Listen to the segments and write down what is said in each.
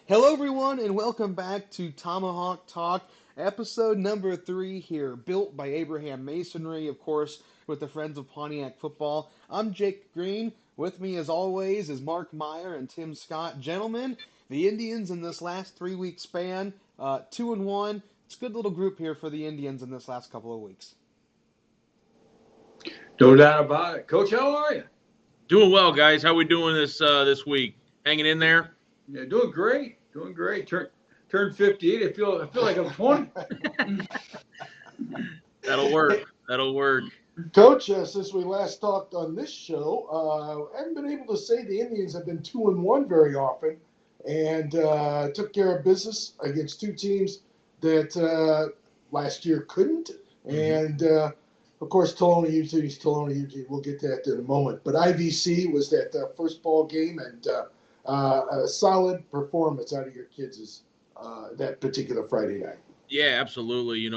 Hello, everyone, and welcome back to Tomahawk Talk, episode number 3 here, built by Abraham Masonry, of course, with the Friends of Pontiac Football. I'm Jake Green. With me, as always, is Mark Myre and Tim Scott. Gentlemen, the Indians in this last 3 week span, 2-1. It's a good little group here for the Indians in this last couple of weeks. No doubt about it. Coach, how are you? Doing well, guys. How we doing this week? Hanging in there? Yeah, doing great. Doing great. Turned 58. I feel like I'm 20. That'll work. That'll work. Coach, since we last talked on this show, I haven't been able to say the Indians have been 2-1 very often, and took care of business against two teams that last year couldn't. And of course, Tolono UT's Tolono UT. We'll get to that in a moment. But IVC was that first ball game, and a solid performance out of your kids that particular Friday night. Yeah, absolutely.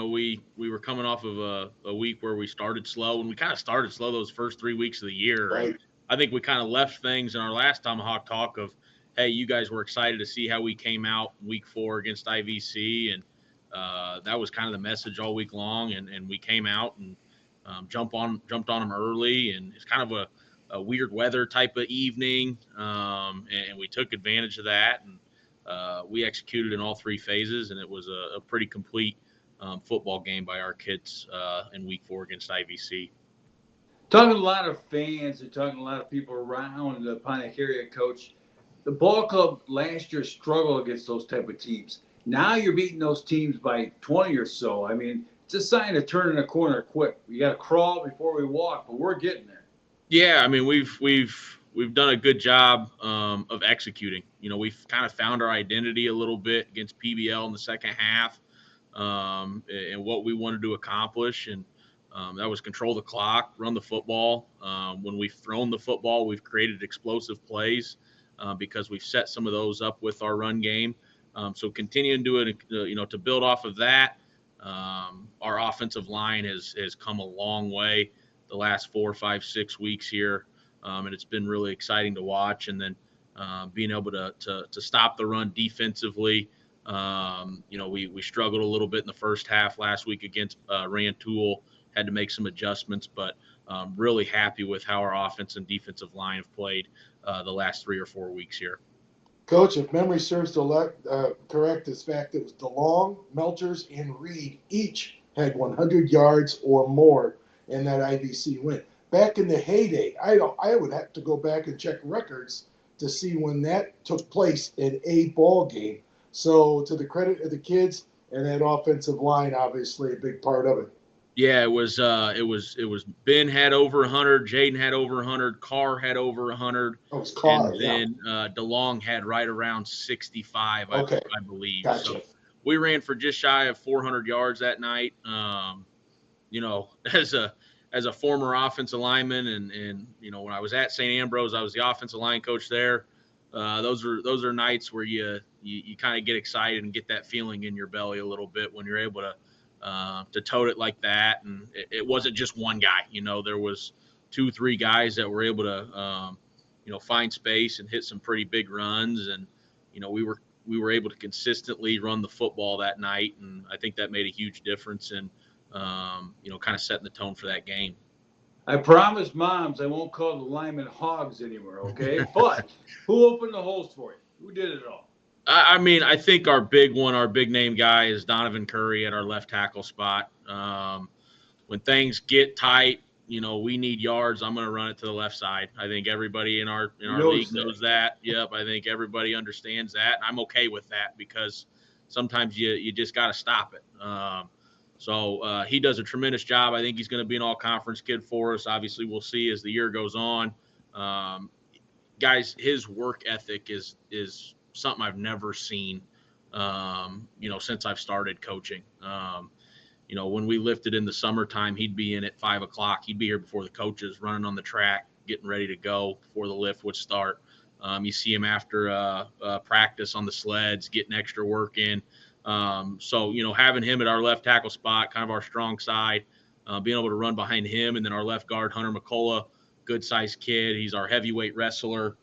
We were coming off of a week where we started slow, and we kind of started slow those first 3 weeks of the year. Right. And I think we kind of left things in our last Tomahawk talk of, hey, you guys were excited to see how we came out week 4 against IVC, and that was kind of the message all week long. And we came out and jumped on them early, and it's kind of a weird weather type of evening, and we took advantage of that, and we executed in all 3 phases, and it was a pretty complete football game by our kids in week 4 against IVC. Talking to a lot of fans and talking to a lot of people around the Pontiac area, Coach, the ball club last year struggled against those type of teams. Now you're beating those teams by 20 or so. I mean, it's a sign of turning a corner quick. We got to crawl before we walk, but we're getting there. Yeah, I mean, we've done a good job of executing. We've kind of found our identity a little bit against PBL in the second half, and what we wanted to accomplish, and that was control the clock, run the football. When we've thrown the football, we've created explosive plays because we've set some of those up with our run game. So continuing to do it, to build off of that, our offensive line has come a long way the last 4, 5, 6 weeks here. And it's been really exciting to watch. And then being able to stop the run defensively. We struggled a little bit in the first half last week against Rantoul, had to make some adjustments, but really happy with how our offense and defensive line have played the last 3 or 4 weeks here. Coach, if memory serves correct, this fact it was DeLong, Melchers, and Reed each had 100 yards or more in that IVC win. Back in the heyday, I would have to go back and check records to see when that took place in a ball game. So to the credit of the kids and that offensive line, obviously a big part of it. Yeah, it was Ben had over 100, Jaden had over 100, Carr had over 100. Oh, it's Carr, and then DeLong had right around 65, I believe. Gotcha. So we ran for just shy of 400 yards that night. As a former offensive lineman, and when I was at St. Ambrose, I was the offensive line coach there. Those are nights where you kind of get excited and get that feeling in your belly a little bit when you're able to tote it like that. And it wasn't just one guy. There was 2, 3 guys that were able to find space and hit some pretty big runs, and we were able to consistently run the football that night, and I think that made a huge difference in kind of setting the tone for that game. I promise moms I won't call the linemen hogs anymore, okay? But who opened the holes for you? Who did it all? I mean, I think our big name guy is Donovan Curry at our left tackle spot. When things get tight, we need yards, I'm going to run it to the left side. I think everybody in our league knows that. Yep, I think everybody understands that. I'm okay with that because sometimes you just got to stop it. So he does a tremendous job. I think he's going to be an all-conference kid for us. Obviously, we'll see as the year goes on. Guys, his work ethic is something I've never seen, since I've started coaching. When we lifted in the summertime, he'd be in at 5 o'clock. He'd be here before the coaches, running on the track, getting ready to go before the lift would start. You see him after practice on the sleds, getting extra work in. So having him at our left tackle spot, kind of our strong side, being able to run behind him, and then our left guard, Hunter McCullough, good-sized kid. He's our heavyweight wrestler.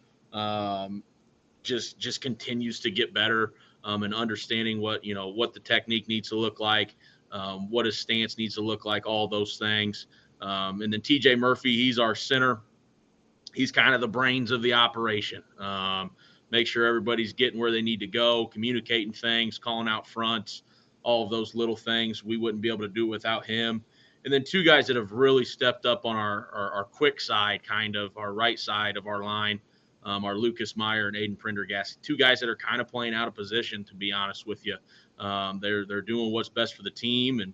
just continues to get better, and understanding what the technique needs to look like, what his stance needs to look like, all those things. And then TJ Murphy, he's our center. He's kind of the brains of the operation. Make sure everybody's getting where they need to go, communicating things, calling out fronts, all of those little things. We wouldn't be able to do it without him. And then two guys that have really stepped up on our quick side, kind of our right side of our line, are Lucas Myre and Aiden Prendergast. Two guys that are kind of playing out of position, to be honest with you. They're doing what's best for the team, and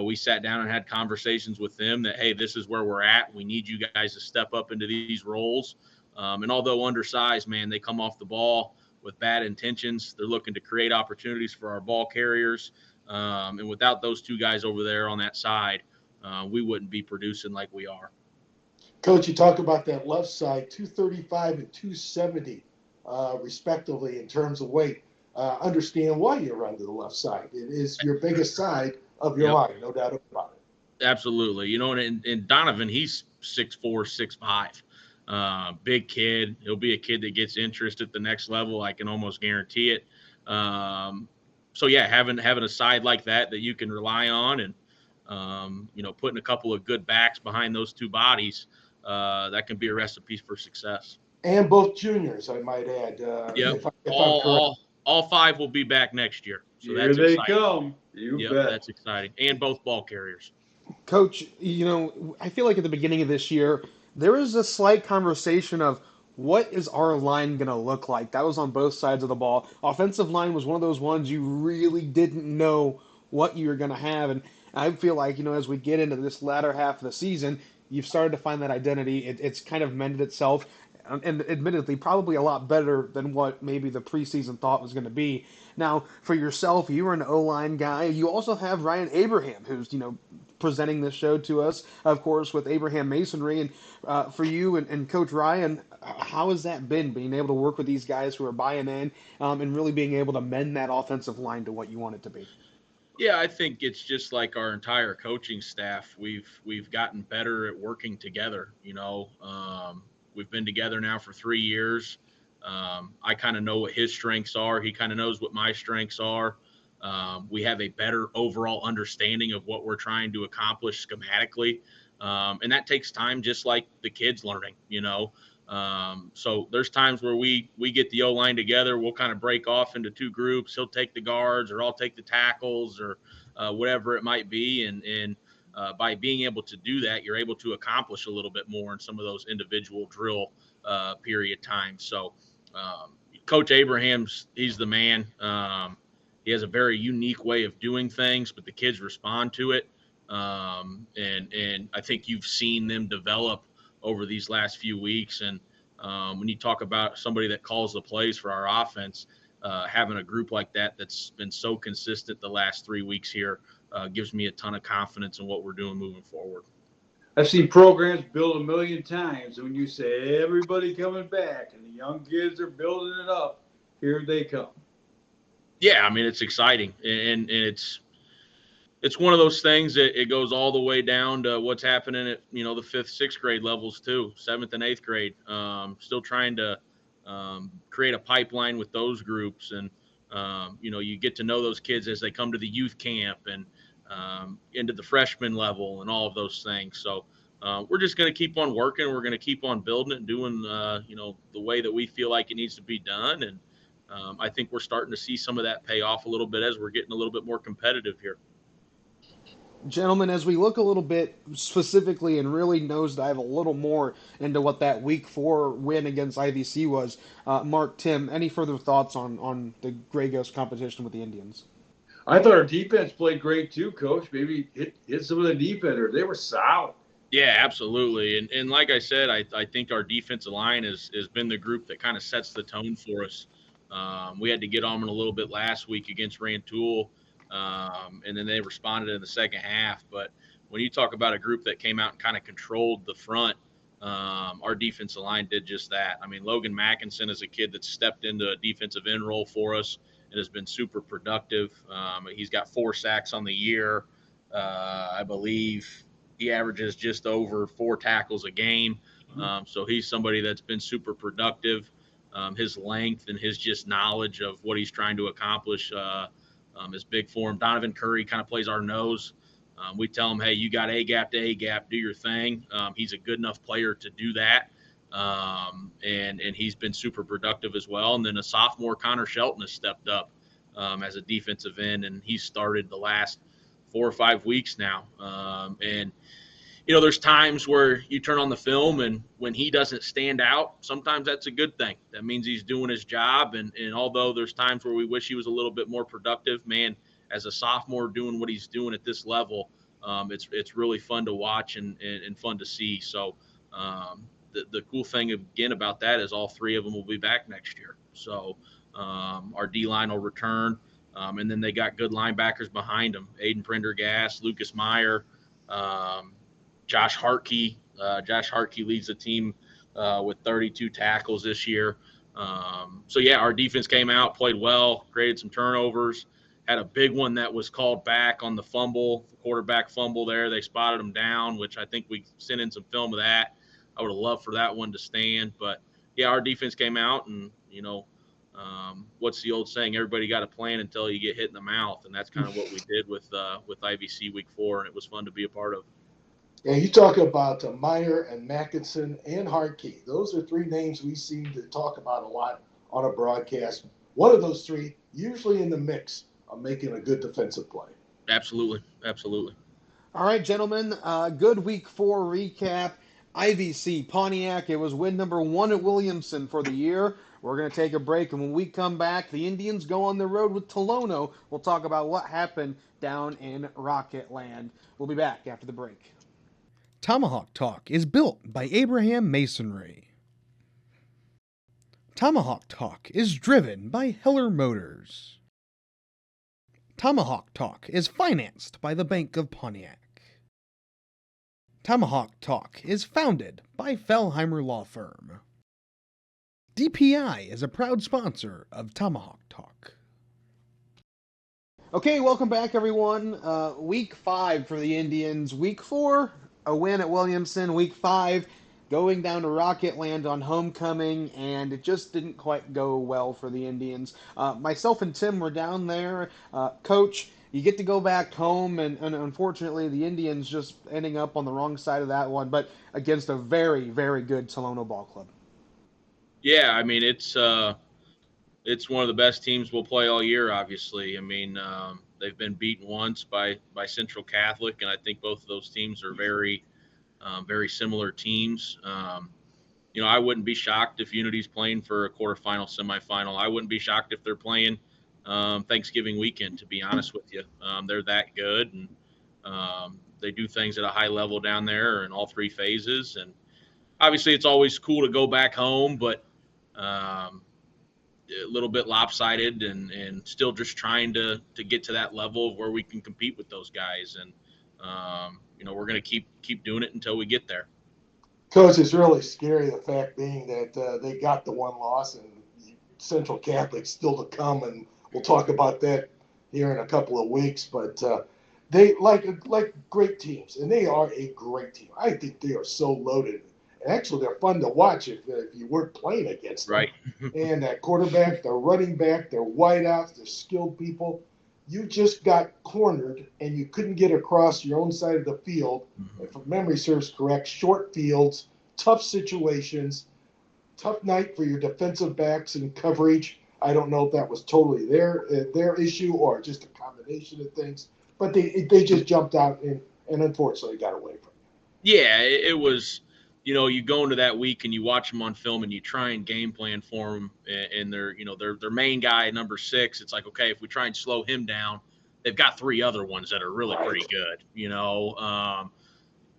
we sat down and had conversations with them that, hey, this is where we're at. We need you guys to step up into these roles. And although undersized, man, they come off the ball with bad intentions. They're looking to create opportunities for our ball carriers. And without those two guys over there on that side, we wouldn't be producing like we are. Coach, you talk about that left side, 235 and 270, respectively, in terms of weight. Understand why you run to the left side. It is your biggest side of your line, no doubt about it. Absolutely. And Donovan, he's 6'4", 6'5". Big kid. He'll be a kid that gets interest at the next level. I can almost guarantee it. So yeah, having a side like that you can rely on, and putting a couple of good backs behind those two bodies, that can be a recipe for success. And both juniors, I might add. Yep. All five will be back next year. So Here that's they exciting. come. You bet. That's exciting. And both ball carriers. Coach, I feel like at the beginning of this year, there was a slight conversation of what is our line going to look like? That was on both sides of the ball. Offensive line was one of those ones you really didn't know what you were going to have. And I feel like, as we get into this latter half of the season, you've started to find that identity. It's kind of mended itself. And admittedly, probably a lot better than what maybe the preseason thought was going to be. Now, for yourself, you were an O-line guy. You also have Ryan Abraham, who's, presenting this show to us, of course, with Abraham Masonry. And for you and Coach Ryan, how has that been, being able to work with these guys who are buying in, and really being able to mend that offensive line to what you want it to be? Yeah, I think it's just like our entire coaching staff. We've gotten better at working together. We've been together now for 3 years. I kind of know what his strengths are. He kind of knows what my strengths are. We have a better overall understanding of what we're trying to accomplish schematically. And that takes time, just like the kids learning, So there's times where we get the O-line together. We'll kind of break off into two groups. He'll take the guards, or I'll take the tackles, or whatever it might be. And by being able to do that, you're able to accomplish a little bit more in some of those individual drill period times. So Coach Abraham's, he's the man. He has a very unique way of doing things, but the kids respond to it. And I think you've seen them develop over these last few weeks. And when you talk about somebody that calls the plays for our offense, having a group like that's been so consistent the last 3 weeks here gives me a ton of confidence in what we're doing moving forward. I've seen programs build a million times. When you say everybody coming back and the young kids are building it up, here they come. Yeah, I mean, it's exciting, and it's one of those things that it goes all the way down to what's happening at the 5th, 6th grade levels too, 7th and 8th grade. Still trying to create a pipeline with those groups, and you get to know those kids as they come to the youth camp and into the freshman level and all of those things. So we're just going to keep on working. We're going to keep on building it and doing the way that we feel like it needs to be done. And I think we're starting to see some of that pay off a little bit as we're getting a little bit more competitive here. Gentlemen, as we look a little bit specifically and really nosedive a little more into what that Week 4 win against IVC was, Mark, Tim, any further thoughts on the Grey Ghost competition with the Indians? I thought our defense played great too, Coach. Maybe hit some of the defenders. They were solid. Yeah, absolutely. And like I said, I think our defensive line has been the group that kind of sets the tone for us. We had to get on them a little bit last week against Rantoul, and then they responded in the second half. But when you talk about a group that came out and kind of controlled the front, our defensive line did just that. I mean, Logan Mackinson is a kid that stepped into a defensive end role for us and has been super productive. He's got 4 sacks on the year. I believe he averages just over 4 tackles a game. So he's somebody that's been super productive. his length and his just knowledge of what he's trying to accomplish is big for him. Donovan Curry kind of plays our nose. We tell him, hey, you got A gap to A gap, do your thing. He's a good enough player to do that. And he's been super productive as well. And then a sophomore, Connor Shelton, has stepped up as a defensive end, and he's started the last 4 or 5 weeks now. And there's times where you turn on the film, and when he doesn't stand out, sometimes that's a good thing. That means he's doing his job. And although there's times where we wish he was a little bit more productive, man, as a sophomore doing what he's doing at this level, it's really fun to watch and fun to see. So the cool thing again about that is all 3 of them will be back next year. So our D-line will return, and then they got good linebackers behind them: Aiden Prendergast, Lucas Myre, Josh Hartkey. Josh Hartkey leads the team with 32 tackles this year. So yeah, our defense came out, played well, created some turnovers, had a big one that was called back on the fumble, the quarterback fumble there. They spotted him down, which I think we sent in some film of that. I would have loved for that one to stand, but yeah, our defense came out, and what's the old saying? Everybody got a plan until you get hit in the mouth, and that's kind of what we did with IVC Week 4, and it was fun to be a part of. Yeah, you talk about Myre and Mackinson and Hartkey. Those are 3 names we seem to talk about a lot on a broadcast. One of those 3 usually in the mix of making a good defensive play. Absolutely. All right, gentlemen, good Week 4 recap. IVC Pontiac, it was win number 1 at Williamson for the year. We're going to take a break, and when we come back, the Indians go on the road with Tolono. We'll talk about what happened down in Rocket Land. We'll be back after the break. Tomahawk Talk is built by Abraham Masonry. Tomahawk Talk is driven by Heller Motors. Tomahawk Talk is financed by the Bank of Pontiac. Tomahawk Talk is founded by Fellheimer Law Firm. DPI is a proud sponsor of Tomahawk Talk. Okay, welcome back, everyone. Week 5 for the Indians. Week 4, a win at Williamson. Week 5, going down to Rocket Land on homecoming, and it just didn't quite go well for the Indians. Myself and Tim were down there. Coach, you get to go back home, and unfortunately the Indians just ending up on the wrong side of that one, but against a very, very good Tolono ball club. Yeah, I mean, it's one of the best teams we'll play all year, obviously. I mean, they've been beaten once by Central Catholic, and I think both of those teams are very similar teams. I wouldn't be shocked if Unity's playing for a quarterfinal, semifinal. I wouldn't be shocked if they're playing Thanksgiving weekend, to be honest with you. They're that good, and they do things at a high level down there in all 3 phases. And obviously it's always cool to go back home, but a little bit lopsided and still just trying to get to that level of where we can compete with those guys. And, we're going to keep doing it until we get there. Coach, it's really scary, the fact being that they got the 1 loss, and Central Catholic still to come, and we'll talk about that here in a couple of weeks. But they like great teams, and they are a great team. I think they are so loaded. And actually, they're fun to watch if you weren't playing against them. Right. And that quarterback, their running back, their wideouts, their skilled people. You just got cornered, and you couldn't get across your own side of the field. Mm-hmm. If memory serves correct, short fields, tough situations, tough night for your defensive backs and coverage. I don't know if that was totally their issue or just a combination of things, but they just jumped out and unfortunately got away from it. Yeah, it was. You go into that week and you watch them on film and you try and game plan for them, and their main guy, number 6. It's like, okay, if we try and slow him down, they've got 3 other ones that are really pretty good,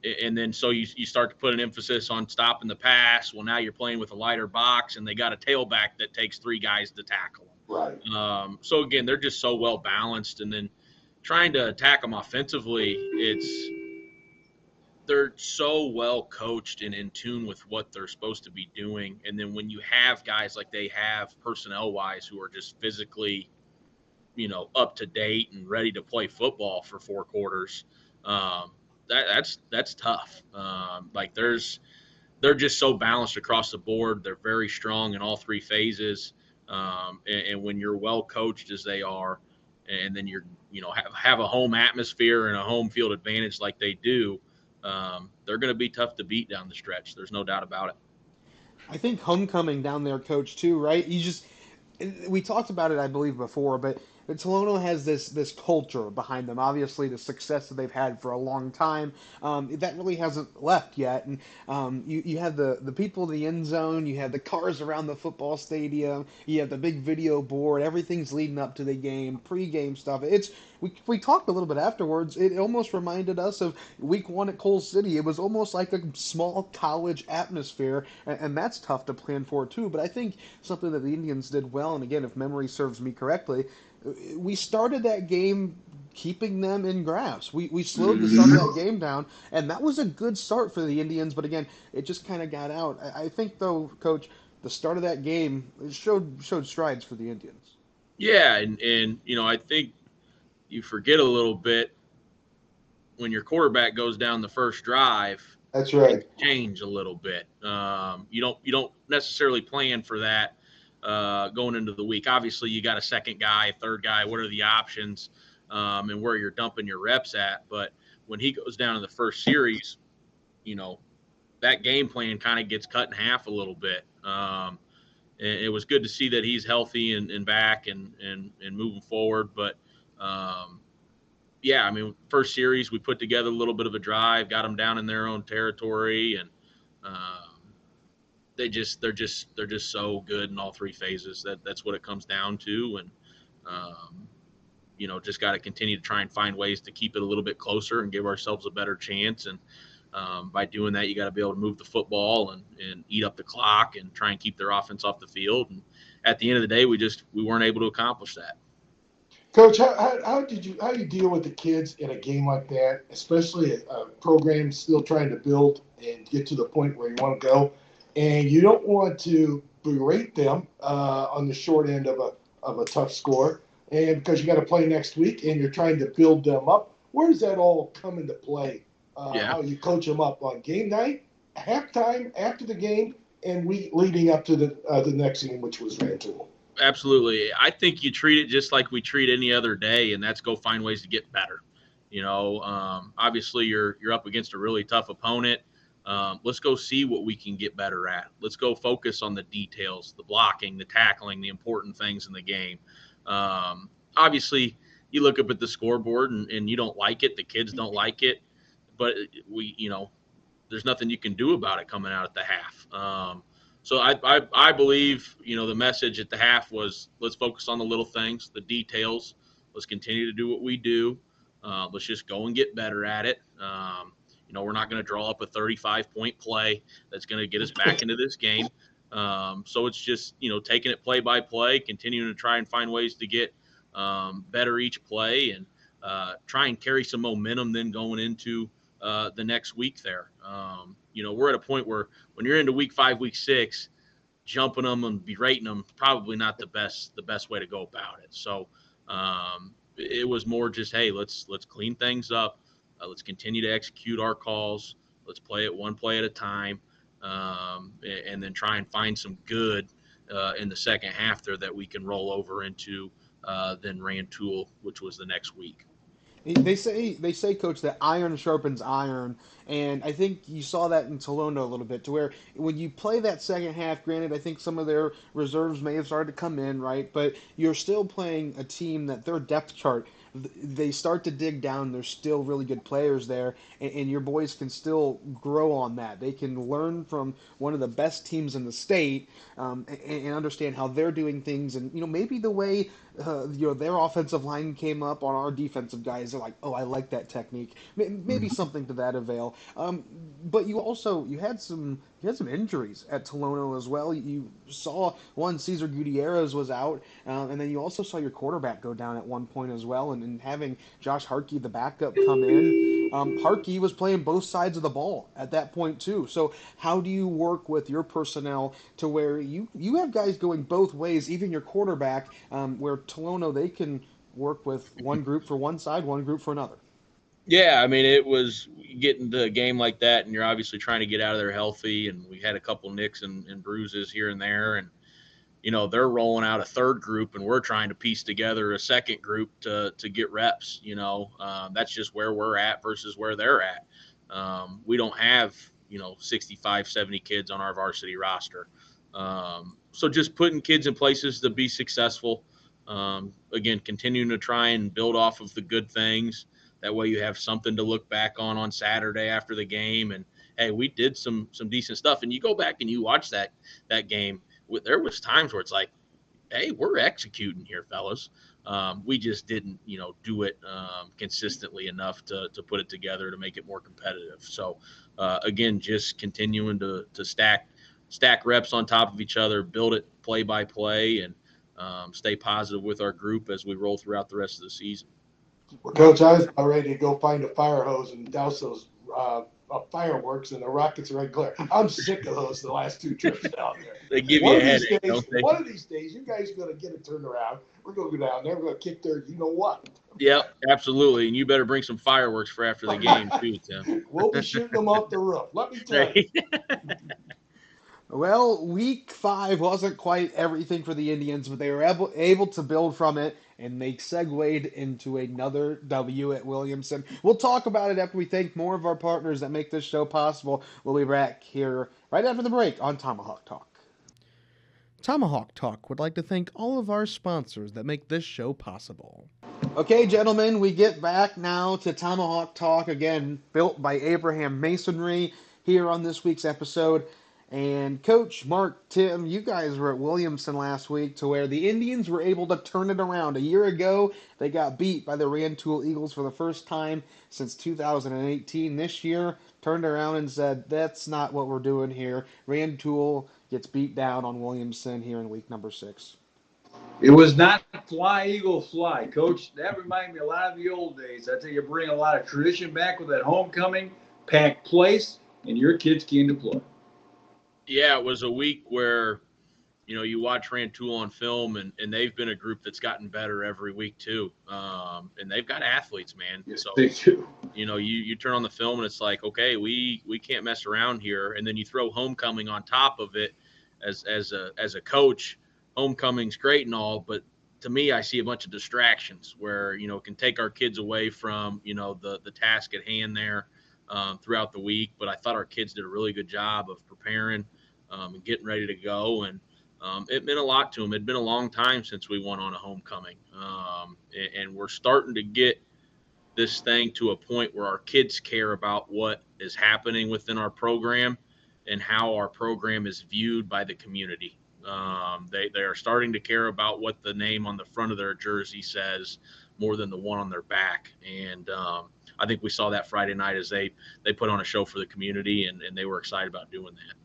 and then so you start to put an emphasis on stopping the pass. Well, now you're playing with a lighter box, and they got a tailback that takes 3 guys to tackle them. Right. So again, they're just so well balanced, and then trying to attack them offensively, they're so well coached and in tune with what they're supposed to be doing. And then when you have guys like they have personnel wise who are just physically, up to date and ready to play football for 4 quarters, that's tough. they're just so balanced across the board. They're very strong in all three phases. And when you're well coached as they are, and then have a home atmosphere and a home field advantage like they do, they're going to be tough to beat down the stretch. There's no doubt about it. I think homecoming down there, coach, too, right? We talked about it, I believe, before, but Tolono has this culture behind them. Obviously, the success that they've had for a long time, that really hasn't left yet. And you have the people in the end zone, you have the cars around the football stadium, you have the big video board. Everything's leading up to the game, pre-game stuff. We talked a little bit afterwards. It almost reminded us of Week 1 at Coal City. It was almost like a small college atmosphere, and that's tough to plan for too. But I think something that the Indians did well, and again, if memory serves me correctly, we started that game keeping them in grasp. We slowed the start of that game down, and that was a good start for the Indians. But again, it just kind of got out. I think, though, Coach, the start of that game showed strides for the Indians. Yeah, and I think you forget a little bit when your quarterback goes down the first drive. That's right. Change a little bit. You don't necessarily plan for that going into the week. Obviously, you got a second guy, a third guy. What are the options, and where you're dumping your reps at? But when he goes down in the first series, that game plan kind of gets cut in half a little bit. And it was good to see that he's healthy and back and moving forward. But yeah, I mean, first series we put together a little bit of a drive, got them down in their own territory, and they're just so good in all three phases. That's what it comes down to, and just got to continue to try and find ways to keep it a little bit closer and give ourselves a better chance. And by doing that, you got to be able to move the football and eat up the clock and try and keep their offense off the field. And at the end of the day, we weren't able to accomplish that. Coach, how do you deal with the kids in a game like that, especially a program still trying to build and get to the point where you want to go, and you don't want to berate them on the short end of a tough score, and because you got to play next week and you're trying to build them up? Where does that all come into play? How you coach them up on game night, halftime, after the game, and week leading up to the next game, which was Rantoul? Absolutely. I think you treat it just like we treat any other day, and that's go find ways to get better. Obviously you're up against a really tough opponent. Let's go see what we can get better at. Let's go focus on the details, the blocking, the tackling, the important things in the game. Obviously you look up at the scoreboard and you don't like it. The kids don't like it, but there's nothing you can do about it coming out at the half. So I believe, the message at the half was, let's focus on the little things, the details. Let's continue to do what we do. Let's just go and get better at it. We're not going to draw up a 35-point play that's going to get us back into this game. So it's just, taking it play by play, continuing to try and find ways to get better each play, and try and carry some momentum then going into the next week there. We're at a point where when you're into week 5, week 6, jumping them and berating them, probably not the best way to go about it. So it was more just, hey, let's clean things up. Let's continue to execute our calls. Let's play it one play at a time, and then try and find some good in the second half there that we can roll over into then Rantoul, which was the next week. They say, Coach, that iron sharpens iron, and I think you saw that in Tolono a little bit, to where when you play that second half, granted, I think some of their reserves may have started to come in, right? But you're still playing a team that their depth chart, they start to dig down. There's still really good players there, and your boys can still grow on that. They can learn from one of the best teams in the state, and understand how they're doing things, and maybe the way their offensive line came up on our defensive guys. They're like, oh, I like that technique. Maybe something to that avail. But you had some injuries at Tolono as well. You saw one, Cesar Gutierrez was out, and then you also saw your quarterback go down at one point as well, and having Josh Harkey, the backup, come in. Harkey was playing both sides of the ball at that point too. So how do you work with your personnel to where you have guys going both ways, even your quarterback, where Tolono, they can work with one group for one side, one group for another? Yeah, I mean, it was getting to a game like that, and you're obviously trying to get out of there healthy. And we had a couple nicks and bruises here and there, and they're rolling out a third group, and we're trying to piece together a second group to get reps. That's just where we're at versus where they're at. We don't have 65, 70 kids on our varsity roster. So just putting kids in places to be successful. Again, continuing to try and build off of the good things. That way you have something to look back on Saturday after the game. And hey, we did some decent stuff. And you go back and you watch that game. There was times where it's like, hey, we're executing here, fellas. We just didn't, do it consistently enough to put it together to make it more competitive. So again, just continuing to stack reps on top of each other, build it play by play, and stay positive with our group as we roll throughout the rest of the season. Well, Coach, I was about ready to go find a fire hose and douse those fireworks, and the rockets are right clear. I'm sick of those the last 2 trips down there. They give you a headache, don't they? One of these days, you guys are going to get it turned around. We're going to go down there. We're going to kick their you-know-what. Yep, absolutely. And you better bring some fireworks for after the game, too, Tim. We'll be shooting them off the roof. Let me tell you. Well, week 5 wasn't quite everything for the Indians, but they were able to build from it, and they segued into another W at Williamson. We'll talk about it after we thank more of our partners that make this show possible. We'll be back here right after the break on Tomahawk Talk. Tomahawk Talk would like to thank all of our sponsors that make this show possible. Okay, gentlemen, we get back now to Tomahawk Talk, again, built by Abraham Masonry here on this week's episode. And Coach, Mark, Tim, you guys were at Williamson last week to where the Indians were able to turn it around. A year ago, they got beat by the Rantoul Eagles for the first time since 2018. This year, turned around and said, that's not what we're doing here. Rantoul gets beat down on Williamson here in week number 6. It was not fly, eagle, fly. Coach, that reminded me a lot of the old days. I tell you, bring a lot of tradition back with that homecoming, packed place, and your kids came to play. Yeah, it was a week where, you watch Rantoul on film, and they've been a group that's gotten better every week too. And they've got athletes, man. Yes, so they do. You turn on the film and it's like, okay, we can't mess around here. And then you throw homecoming on top of it as a coach. Homecoming's great and all, but to me, I see a bunch of distractions where, it can take our kids away from, the task at hand there throughout the week. But I thought our kids did a really good job of preparing and getting ready to go. And it meant a lot to them. It'd been a long time since we won on a homecoming. And we're starting to get this thing to a point where our kids care about what is happening within our program and how our program is viewed by the community. They are starting to care about what the name on the front of their jersey says more than the one on their back. And I think we saw that Friday night as they put on a show for the community, and they were excited about doing that.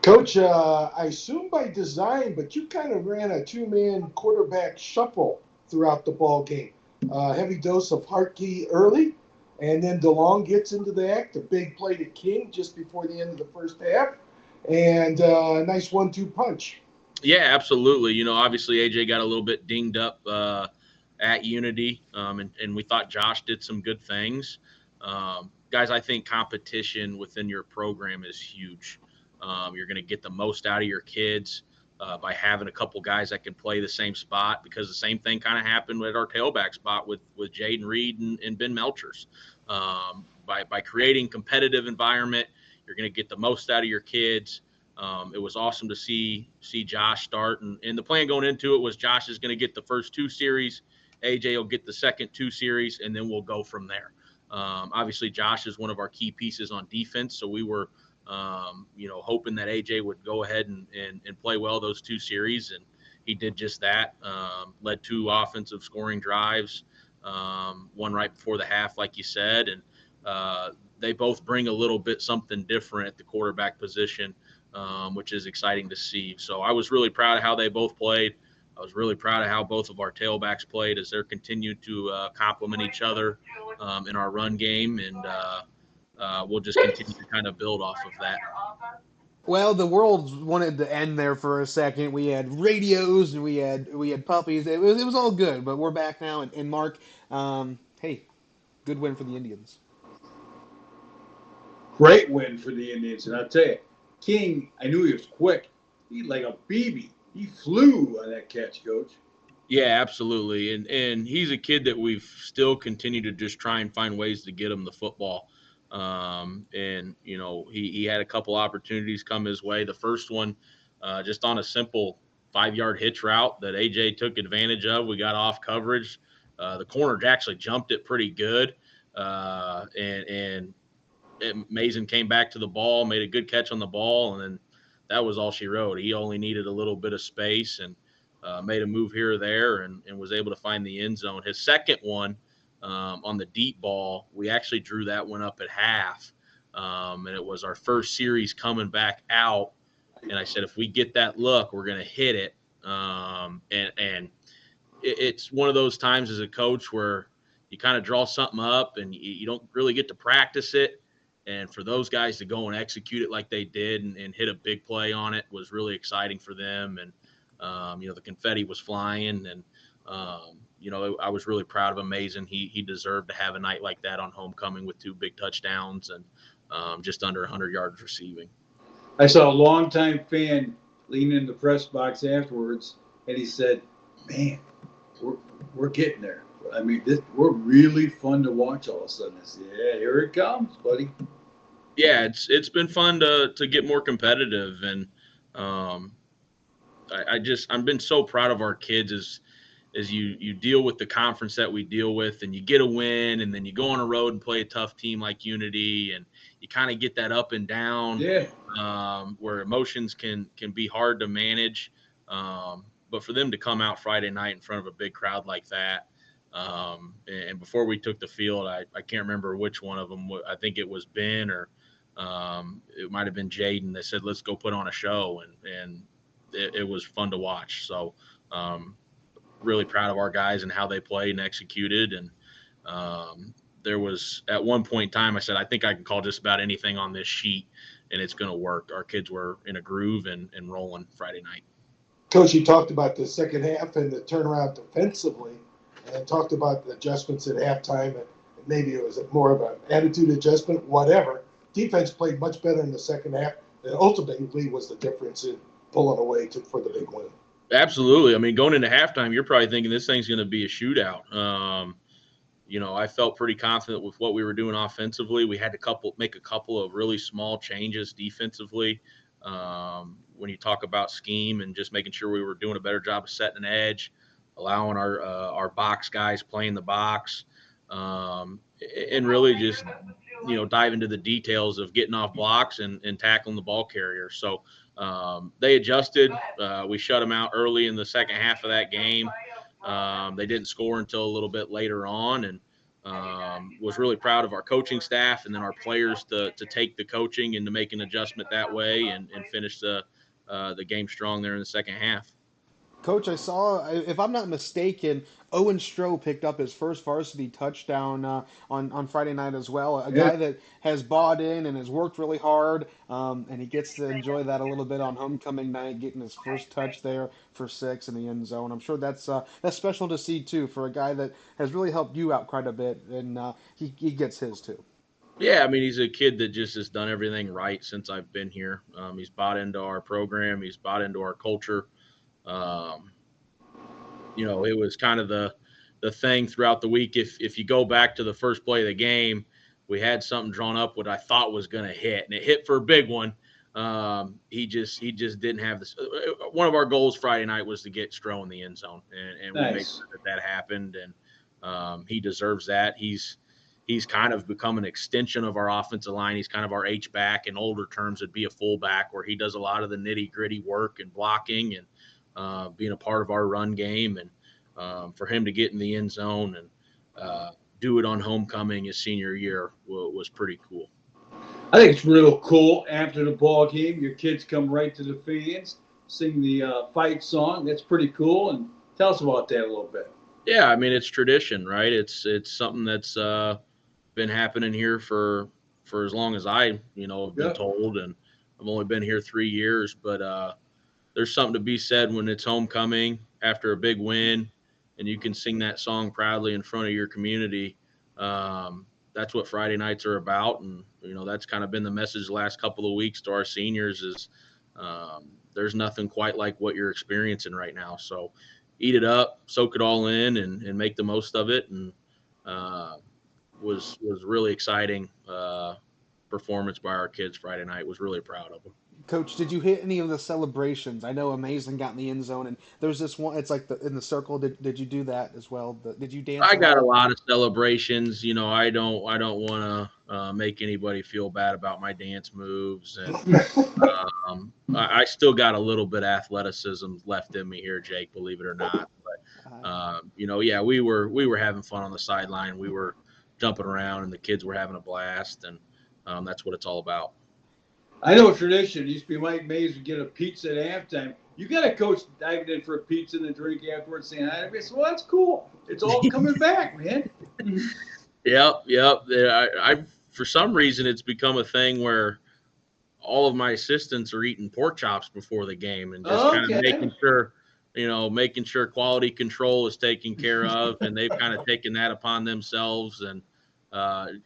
Coach, I assume by design, but you kind of ran a 2-man quarterback shuffle throughout the ball game. Heavy dose of Hartke early, and then DeLong gets into the act. A big play to King just before the end of the first half, and a nice 1-2 punch. Yeah, absolutely. Obviously AJ got a little bit dinged up at Unity, and we thought Josh did some good things. Guys, I think competition within your program is huge. You're going to get the most out of your kids by having a couple guys that can play the same spot, because the same thing kind of happened with our tailback spot with Jaden Reed and Ben Melchers. By creating competitive environment, you're going to get the most out of your kids. It was awesome to see Josh start, and the plan going into it was Josh is going to get the first 2 series, AJ will get the second 2 series, and then we'll go from there. Obviously, Josh is one of our key pieces on defense, so we were hoping that AJ would go ahead and play well those 2 series, and he did just that. Led 2 offensive scoring drives, one right before the half, like you said, and they both bring a little bit something different at the quarterback position, which is exciting to see. So I was really proud of how they both played. I was really proud of how both of our tailbacks played as they're continued to complement each other in our run game, and we'll just continue to kind of build off of that. Well, the world wanted to end there for a second. We had radios and we had puppies. It was all good, but we're back now. And Mark, hey, Good win for the Indians. Great win for the Indians. And I'll tell you, King, I knew he was quick. He like a BB. He flew on that catch, Coach. Yeah, absolutely. And he's a kid that we've still continued to just try and find ways to get him the football. And he had a couple opportunities come his way. The first one, just on a simple 5-yard hitch route that AJ took advantage of. We got off coverage. The corner actually jumped it pretty good. And Mason came back to the ball, made a good catch on the ball, and then that was all she wrote. He only needed a little bit of space and made a move here or there and was able to find the end zone. His second one on the deep ball, we actually drew that one up at half, and it was our first series coming back out. And I said, if we get that look, we're going to hit it. And it's one of those times as a coach where you kind of draw something up and you don't really get to practice it. And for those guys to go and execute it like they did and hit a big play on it was really exciting for them. And, the confetti was flying. And, I was really proud of him. Mason. He deserved to have a night like that on homecoming with 2 big touchdowns and just under 100 yards receiving. I saw a longtime fan lean in the press box afterwards, and he said, man, we're getting there. I mean, we're really fun to watch all of a sudden. I said, yeah, here it comes, buddy. Yeah, it's been fun to get more competitive, and I've been so proud of our kids as you deal with the conference that we deal with, and you get a win, and then you go on a road and play a tough team like Unity, and you kind of get that up and down, where emotions can be hard to manage. But for them to come out Friday night in front of a big crowd like that. And before we took the field, I can't remember which one of them. I think it was Ben or it might have been Jaden. They said, let's go put on a show. And it was fun to watch. So really proud of our guys and how they played and executed. And there was at one point in time, I said, I think I can call just about anything on this sheet and it's going to work. Our kids were in a groove and rolling Friday night. Coach, you talked about the second half and the turnaround defensively and talked about the adjustments at halftime. And maybe it was more of an attitude adjustment, whatever. Defense played much better in the second half. And ultimately was the difference in pulling away for the big win. Absolutely. I mean, going into halftime, you're probably thinking this thing's going to be a shootout. I felt pretty confident with what we were doing offensively. We had to make a couple of really small changes defensively. When you talk about scheme and just making sure we were doing a better job of setting an edge, allowing our box guys playing the box, and really just dive into the details of getting off blocks and tackling the ball carrier. So they adjusted. We shut them out early in the second half of that game. They didn't score until a little bit later on, and was really proud of our coaching staff and then our players to take the coaching and to make an adjustment that way and finish the game strong there in the second half. Coach, I saw, if I'm not mistaken, Owen Stroh picked up his first varsity touchdown on Friday night as well. A guy that has bought in and has worked really hard, and he gets to enjoy that a little bit on homecoming night, getting his first touch there for 6 in the end zone. I'm sure that's special to see too for a guy that has really helped you out quite a bit, and he gets his too. Yeah, I mean, he's a kid that just has done everything right since I've been here. He's bought into our program. He's bought into our culture. It was kind of the thing throughout the week. If you go back to the first play of the game, we had something drawn up what I thought was going to hit, and it hit for a big one. He just didn't have this. One of our goals Friday night was to get Stroh in the end zone, and we made sure that happened. And he deserves that. He's kind of become an extension of our offensive line. He's kind of our H-back. In older terms, it'd be a fullback where he does a lot of the nitty-gritty work and blocking and being a part of our run game. And for him to get in the end zone and do it on homecoming his senior year was pretty cool. I think it's real cool. After the ball game, your kids come right to the fans, sing the fight song. That's pretty cool. And tell us about that a little bit. Yeah, I mean, it's tradition, right? It's something that's been happening here for as long as I, have been told, and I've only been here 3 years, but there's something to be said when it's homecoming after a big win and you can sing that song proudly in front of your community. That's what Friday nights are about. And, that's kind of been the message the last couple of weeks to our seniors is there's nothing quite like what you're experiencing right now. So eat it up, soak it all in, and make the most of it. And was really exciting performance by our kids Friday night. Was really proud of them. Coach, did you hit any of the celebrations? I know Amazing got in the end zone, and there's this one. It's like in the circle. Did you do that as well? Did you dance I at got a all? lot of celebrations. I don't want to make anybody feel bad about my dance moves, and I still got a little bit of athleticism left in me here, Jake. Believe it or not, but yeah, we were having fun on the sideline. We were jumping around, and the kids were having a blast, and that's what it's all about. I know a tradition. It used to be Mike Mays would get a pizza at halftime. You got a coach diving in for a pizza and a drink afterwards saying hi. I said, well, that's cool. It's all coming back, man. Yep. Yeah, I for some reason it's become a thing where all of my assistants are eating pork chops before the game and just kind of Okay. making sure quality control is taken care of, and they've kind of taken that upon themselves. And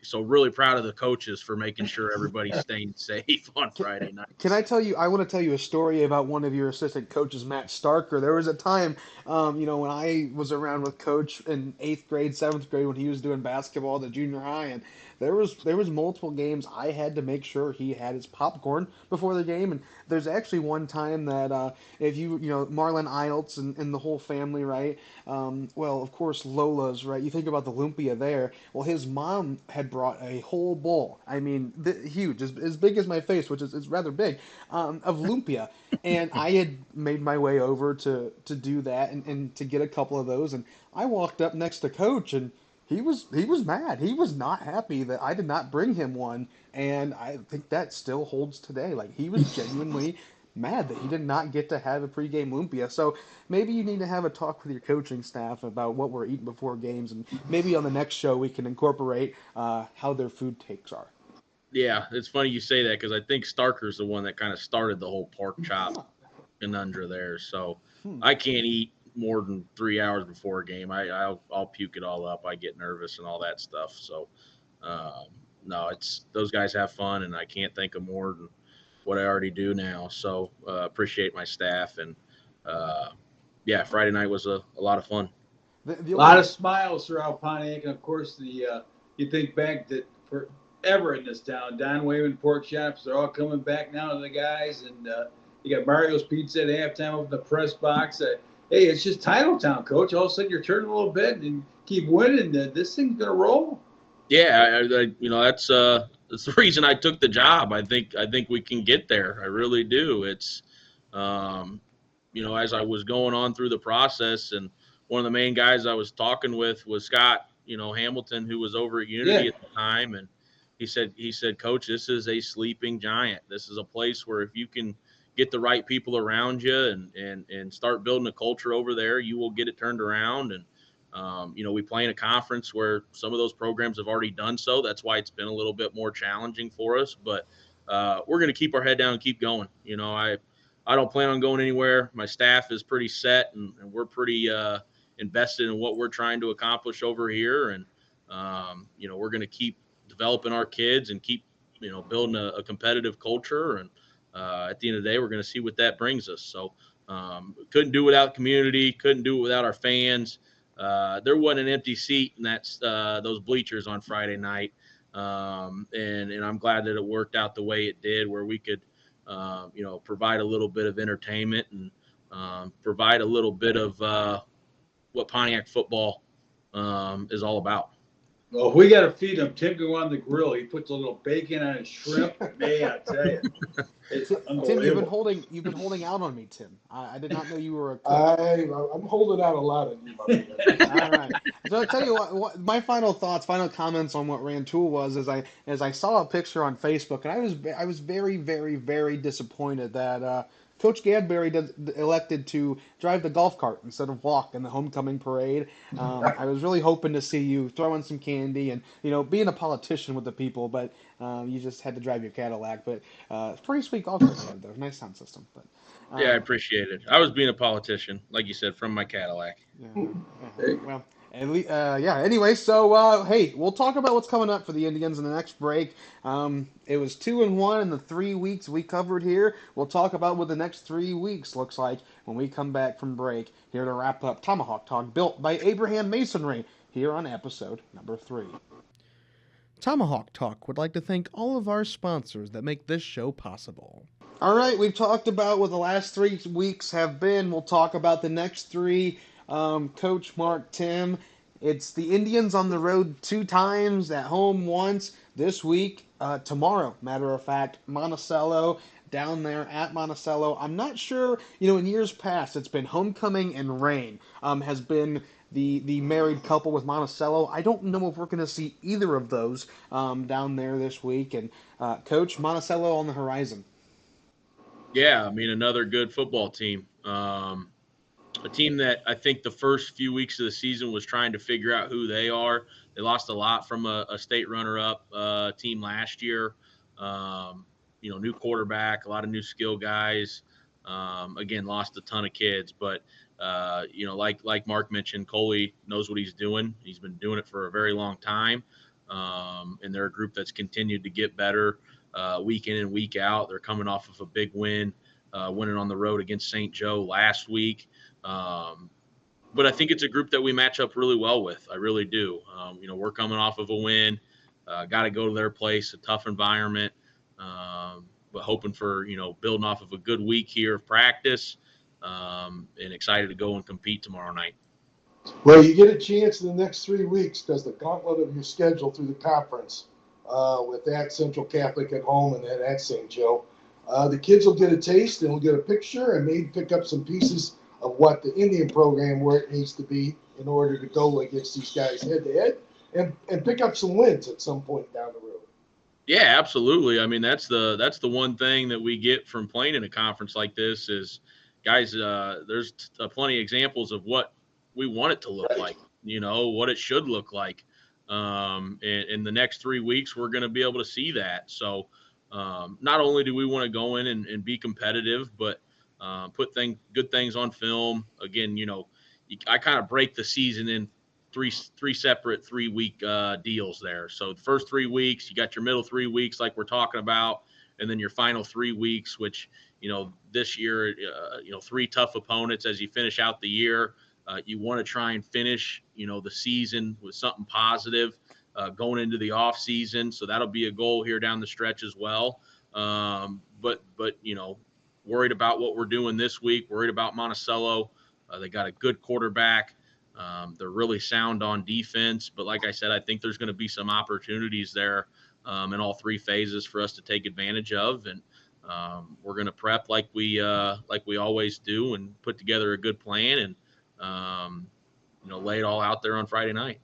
so really proud of the coaches for making sure everybody's staying safe on Friday Can nights. I tell you? I want to tell you a story about one of your assistant coaches, Matt Starker. There was a time, when I was around with Coach in 8th grade, 7th grade, when he was doing basketball at the junior high, and there was multiple games I had to make sure he had his popcorn before the game. And there's actually one time that if Marlon Ielts and the whole family, right? Well, of course Lola's, right? You think about the lumpia there. Well, his mom had brought a whole bowl. I mean, huge, as big as my face, which is rather big, of lumpia. And I had made my way over to do that and to get a couple of those. And I walked up next to Coach, and he was mad. He was not happy that I did not bring him one, and I think that still holds today. Like, he was genuinely mad that he did not get to have a pregame lumpia. So maybe you need to have a talk with your coaching staff about what we're eating before games, and maybe on the next show we can incorporate how their food takes are. Yeah, it's funny you say that because I think Starker's the one that kind of started the whole pork chop conundrum there. So Hmm. I can't eat more than 3 hours before a game. I'll puke it all up. I get nervous and all that stuff. So um, no, it's those guys have fun, and I can't think of more than what I already do now. So appreciate my staff, and uh, yeah, Friday night was a lot of fun. The A lot only of smiles throughout Pontiac, and of course you think back that forever in this town, Don Wayman pork chops, they're all coming back now to the guys, and you got Mario's Pizza at halftime over the press box. Hey, it's just title town, coach. All of a sudden you're turning a little bit and keep winning. This thing's gonna roll. Yeah, that's the reason I took the job. I think we can get there. I really do. It's um, as I was going on through the process, and one of the main guys I was talking with was Scott, Hamilton, who was over at Unity Yeah. at the time, and he said, Coach, this is a sleeping giant. This is a place where if you can get the right people around you and start building a culture over there, you will get it turned around. And we play in a conference where some of those programs have already done so. That's why it's been a little bit more challenging for us, but we're going to keep our head down and keep going. I don't plan on going anywhere. My staff is pretty set, and we're pretty invested in what we're trying to accomplish over here. And, we're going to keep developing our kids and keep, building a competitive culture. And at the end of the day, we're going to see what that brings us. So couldn't do without community, couldn't do it without our fans. There wasn't an empty seat in those bleachers on Friday night. And I'm glad that it worked out the way it did, where we could provide a little bit of entertainment and provide a little bit of what Pontiac football is all about. Well, if we got to feed him, Tim can go on the grill. He puts a little bacon on his shrimp. Man, I tell you, it's Tim, you've been unbelievable. holding out on me, Tim. I did not know you were a cook. I'm holding out a lot on you, my man. All right. So I'll tell you what my final thoughts, final comments on what Rantoul was, as I saw a picture on Facebook, and I was very, very, very disappointed that Coach Gadberry elected to drive the golf cart instead of walk in the homecoming parade. I was really hoping to see you throwing some candy and being a politician with the people, but you just had to drive your Cadillac. But it's a pretty sweet golf cart you had though, nice sound system. But Yeah, I appreciate it. I was being a politician, like you said, from my Cadillac. yeah, yeah. Hey, Well, Anyway, so hey, we'll talk about what's coming up for the Indians in the next break. It was 2-1 in the 3 weeks we covered here. We'll talk about what the next 3 weeks looks like when we come back from break. Here to wrap up Tomahawk Talk, built by Abraham Masonry, here on episode number 3. Tomahawk Talk would like to thank all of our sponsors that make this show possible. All right, we've talked about what the last 3 weeks have been. We'll talk about the next three. Coach Mark Tim. It's the Indians on the road 2 times, at home once. This week, tomorrow, matter of fact, Monticello down there at Monticello. I'm not sure, in years past, it's been homecoming and rain has been the married couple with Monticello. I don't know if we're going to see either of those down there this week. And Coach, Monticello on the horizon. Yeah, I mean, another good football team. A team that I think the first few weeks of the season was trying to figure out who they are. They lost a lot from a state runner-up team last year. New quarterback, a lot of new skill guys. Again, lost a ton of kids, but like Mark mentioned, Coley knows what he's doing. He's been doing it for a very long time, and they're a group that's continued to get better week in and week out. They're coming off of a big win, winning on the road against St. Joe last week. But I think it's a group that we match up really well with. I really do. We're coming off of a win, got to go to their place, a tough environment, but hoping for, building off of a good week here of practice, and excited to go and compete tomorrow night. Well, you get a chance in the next 3 weeks because the gauntlet of your schedule through the conference with that Central Catholic at home and then at St. Joe. The kids will get a taste and we'll get a picture and maybe pick up some pieces of what the Indian program where it needs to be in order to go against these guys head to head and pick up some wins at some point down the road. Yeah, absolutely. I mean, that's the one thing that we get from playing in a conference like this is, guys, there's plenty of examples of what we want it to look like, what it should look like. In the next 3 weeks, we're going to be able to see that. So not only do we want to go in and be competitive, but put good things on film. Again, I kind of break the season in three separate 3-week deals there. So the first 3 weeks, you got your middle 3 weeks like we're talking about, and then your final 3 weeks, which, this year, 3 tough opponents as you finish out the year. You want to try and finish, the season with something positive going into the off season. So that'll be a goal here down the stretch as well. But worried about what we're doing this week, worried about Monticello. They got a good quarterback. They're really sound on defense. But like I said, I think there's going to be some opportunities there in all 3 phases for us to take advantage of. And we're going to prep like we always do and put together a good plan and, lay it all out there on Friday night.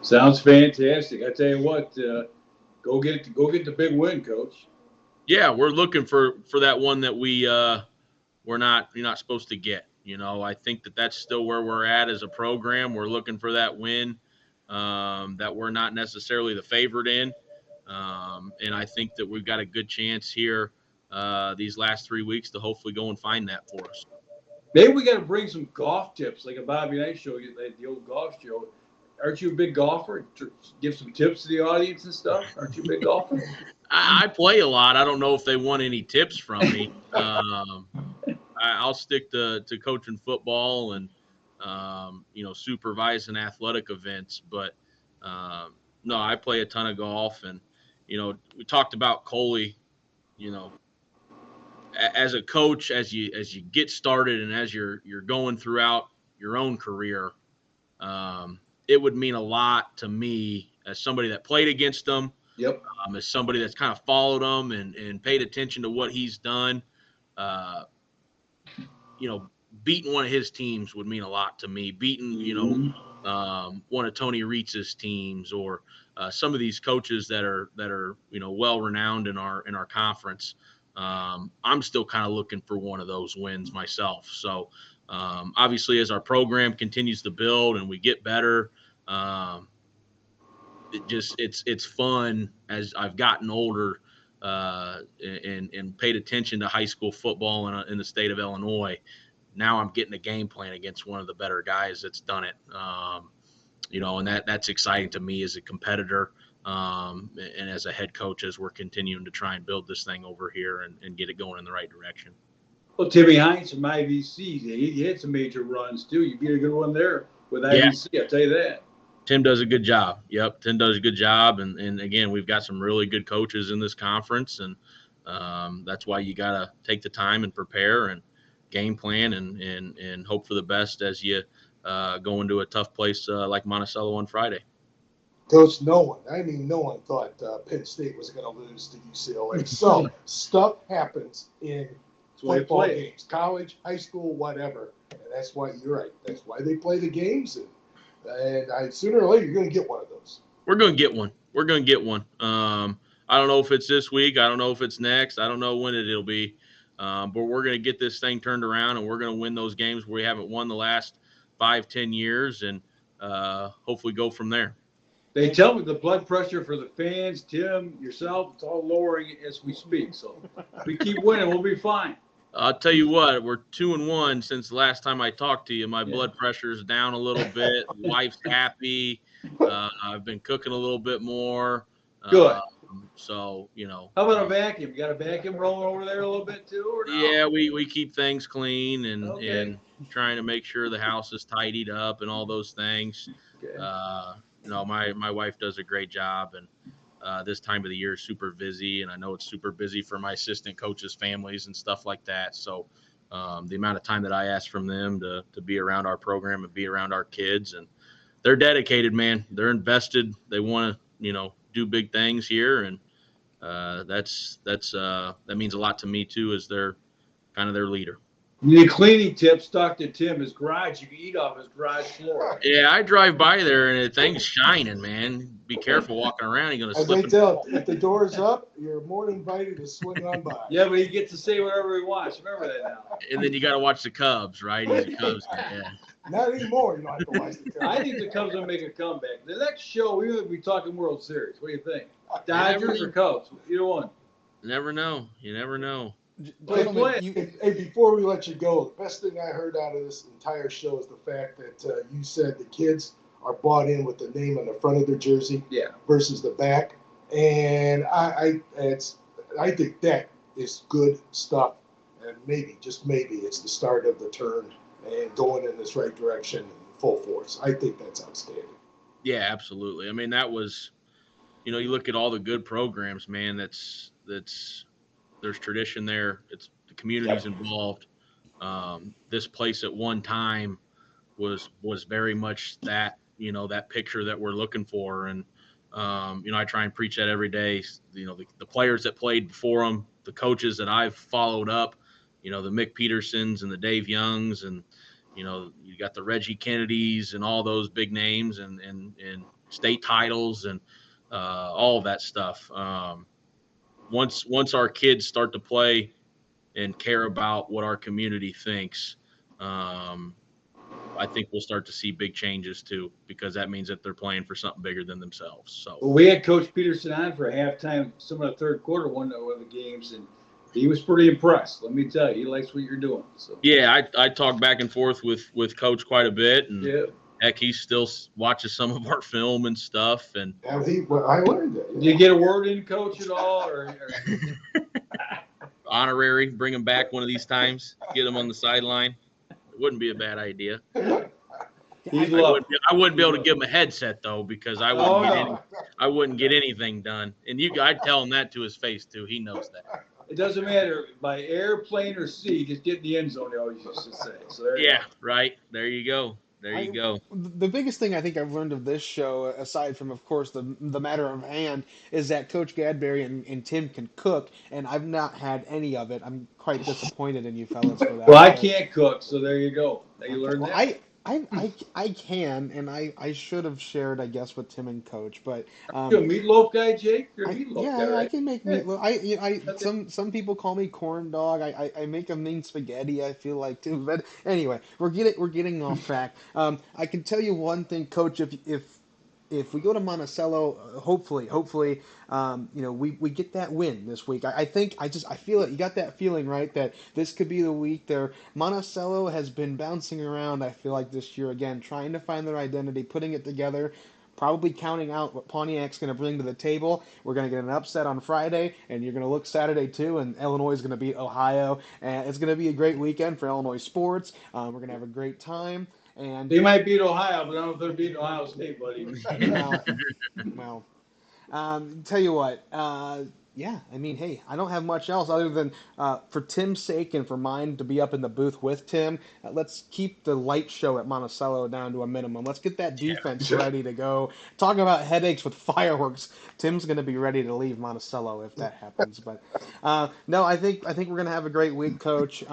Sounds fantastic. I tell you what, go get the big win, Coach. Yeah, we're looking for that one that you're not supposed to get. I think that's still where we're at as a program. We're looking for that win that we're not necessarily the favorite in, and I think that we've got a good chance here these last 3 weeks to hopefully go and find that for us. Maybe we got to bring some golf tips, like a Bobby Knight show, like the old golf show. Aren't you a big golfer? Give some tips to the audience and stuff. Aren't you a big golfer? I play a lot. I don't know if they want any tips from me. I'll stick to coaching football and supervising athletic events. But no, I play a ton of golf, and we talked about Coley. As a coach, as you get started and as you're going throughout your own career, it would mean a lot to me as somebody that played against him. Yep. As somebody that's kind of followed him and paid attention to what he's done. Beating one of his teams would mean a lot to me. Beating, one of Tony Rietz's teams or some of these coaches that are well renowned in our conference. I'm still kind of looking for one of those wins myself. So obviously, as our program continues to build and we get better, it's fun as I've gotten older and paid attention to high school football in the state of Illinois. now I'm getting a game plan against one of the better guys that's done it. And that's exciting to me as a competitor and as a head coach as we're continuing to try and build this thing over here and get it going in the right direction. Well, Timmy Hines from IVC, he had some major runs too. You beat a good one there with IVC, I'll tell you that. Tim does a good job. Yep, Tim does a good job. And again, we've got some really good coaches in this conference, and that's why you got to take the time and prepare and game plan and hope for the best as you go into a tough place like Monticello on Friday. Coach, no one thought Penn State was going to lose to UCLA. So stuff happens in football games, college, high school, whatever. And that's why you're right. That's why they play the games. And sooner or later, you're going to get one of those. We're going to get one. I don't know if it's this week. I don't know if it's next. I don't know when it'll be. But we're going to get this thing turned around, and we're going to win those games where we haven't won the last 5-10 years, and hopefully go from there. They tell me the blood pressure for the fans, Tim, yourself, it's all lowering as we speak. So if we keep winning, we'll be fine. I'll tell you what, we're 2-1 since the last time I talked to you. My blood pressure is down a little bit. Wife's happy. I've been cooking a little bit more. Good. So, How about a vacuum? You got a vacuum rolling over there a little bit too? Or no? Yeah, we keep things clean and trying to make sure the house is tidied up and all those things. Okay. My wife does a great job, and this time of the year is super busy, and I know it's super busy for my assistant coaches' families and stuff like that. So the amount of time that I ask from them to be around our program and be around our kids, and they're dedicated, man. They're invested. They want to, do big things here, and that means a lot to me too, as they're kind of their leader. You need cleaning tips. Talk to Tim. His garage, you can eat off his garage floor. Yeah, I drive by there and the thing's shining, man. Be careful walking around. You're gonna slip. If the door's up, you're more than invited to swing on by. Yeah, but he gets to say whatever he wants. Remember that now. And then you got to watch the Cubs, right? He's a Cubs guy. Yeah. Not anymore. You don't have to watch the Cubs. I think the Cubs will make a comeback. The next show, we will be talking World Series. What do you think? Dodgers or Cubs? Either one. Never know. You never know. Hey, before we let you go, the best thing I heard out of this entire show is the fact that you said the kids are bought in with the name on the front of their jersey versus the back. And I think that is good stuff. And maybe, just maybe, it's the start of the turn and going in this right direction in full force. I think that's outstanding. Yeah, absolutely. I mean, that was, you look at all the good programs, man, that's there's tradition there. It's the community's involved. This place at one time was very much that, that picture that we're looking for. And, I try and preach that every day. The players that played before them, the coaches that I've followed up, the Mick Petersons and the Dave Youngs, and, you got the Reggie Kennedys and all those big names and state titles and all of that stuff. Once our kids start to play and care about what our community thinks, I think we'll start to see big changes too, because that means that they're playing for something bigger than themselves. So we had Coach Peterson on for a halftime, some of the third quarter, one of the games, and he was pretty impressed. Let me tell you, he likes what you're doing. So yeah, I talk back and forth with Coach quite a bit, and heck, he still watches some of our film and stuff. And I learned that. Did you get a word in, Coach, at all? Or... Honorary, bring him back one of these times, get him on the sideline. It wouldn't be a bad idea. I wouldn't be able to give him a headset though, because I wouldn't get anything done. And I'd tell him that to his face too. He knows that. It doesn't matter by air, plane, or sea. Just get in the end zone. They always used to say. So right. There you go. There you go. The biggest thing I think I've learned of this show, aside from, of course, the matter of hand, is that Coach Gadberry and Tim can cook, and I've not had any of it. I'm quite disappointed in you fellas for that. Well, I can't cook, so there you go. Now you learned that. I can, and I should have shared, I guess, with Tim and Coach. But you're a meatloaf guy, Jake. You're a meatloaf guy, right? I can make meatloaf. Some people call me corn dog. I make a mean spaghetti. I feel like too. But anyway, we're getting off track. I can tell you one thing, Coach. If if we go to Monticello, hopefully, we get that win this week. I feel it. You got that feeling, right? That this could be the week there. Monticello has been bouncing around, I feel like, this year again, trying to find their identity, putting it together, probably counting out what Pontiac's going to bring to the table. We're going to get an upset on Friday, and you're going to look Saturday too, and Illinois is going to beat Ohio, and it's going to be a great weekend for Illinois sports. We're going to have a great time. And they might beat Ohio, but I don't know if they're beating Ohio State, buddy. Tell you what, yeah, I mean, hey, I don't have much else other than for Tim's sake and for mine to be up in the booth with Tim. Let's keep the light show at Monticello down to a minimum. Let's get that defense ready to go. Talking about headaches with fireworks, Tim's going to be ready to leave Monticello if that happens. But no, I think we're going to have a great week, Coach.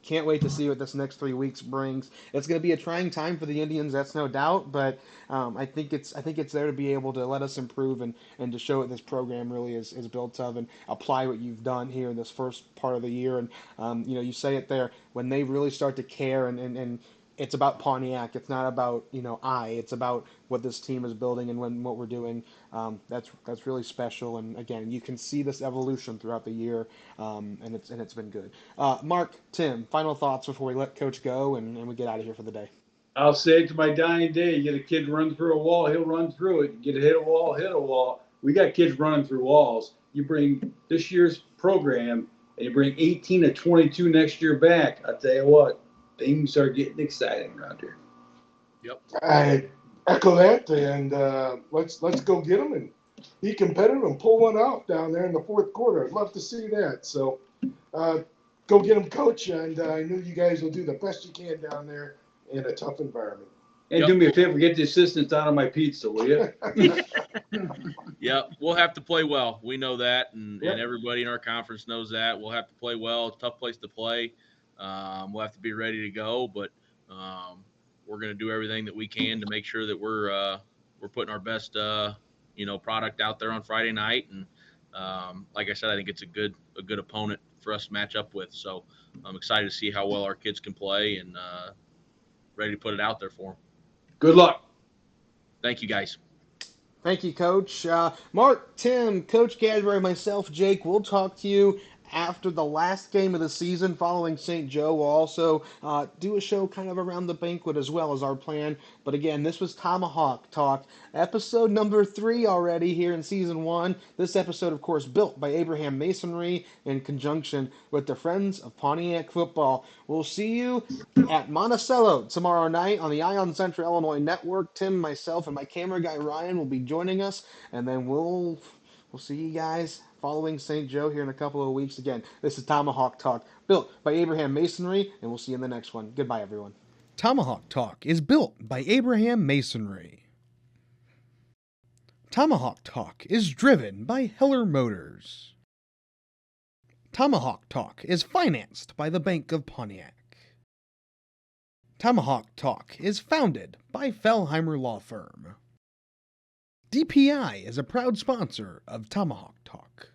Can't wait to see what this next 3 weeks brings. It's going to be a trying time for the Indians, that's no doubt. But I think it's there to be able to let us improve and to show what this program really is built of, and apply what you've done here in this first part of the year. And you say it there, when they really start to care, and it's about Pontiac. It's not about it's about what this team is building and what we're doing. That's really special. And again, you can see this evolution throughout the year, and it's been good. Mark, Tim, final thoughts before we let Coach go and we get out of here for the day. I'll say it to my dying day. You get a kid run through a wall, he'll run through it. You get a hit a wall. We got kids running through walls. You bring this year's program and you bring 18 to 22 next year back. I'll tell you what, things are getting exciting around here. Yep. I echo that, and let's go get them and be competitive and pull one out down there in the fourth quarter. I'd love to see that. So go get them, Coach, and I know you guys will do the best you can down there in a tough environment. And do me a favor, get the assistants out of my pizza, will you? Yep, we'll have to play well. We know that, and everybody in our conference knows that. We'll have to play well. Tough place to play. We'll have to be ready to go, but we're going to do everything that we can to make sure that we're putting our best product out there on Friday night. And like I said, I think it's a good opponent for us to match up with. So I'm excited to see how well our kids can play and ready to put it out there for them. Good luck. Thank you, guys. Thank you, Coach. Mark, Tim, Coach Gadbury, myself, Jake, we'll talk to you after the last game of the season following St. Joe. We'll also do a show kind of around the banquet as well as our plan. But again, this was Tomahawk Talk, episode number 3 already here in season 1. This episode, of course, built by Abraham Masonry in conjunction with the Friends of Pontiac Football. We'll see you at Monticello tomorrow night on the Ion Central Illinois Network. Tim, myself, and my camera guy Ryan will be joining us, and then we'll see you guys following St. Joe here in a couple of weeks. Again, this is Tomahawk Talk, built by Abraham Masonry, and we'll see you in the next one. Goodbye, everyone. Tomahawk Talk is built by Abraham Masonry. Tomahawk Talk is driven by Heller Motors. Tomahawk Talk is financed by the Bank of Pontiac. Tomahawk Talk is founded by Fellheimer Law Firm. DPI is a proud sponsor of Tomahawk Talk.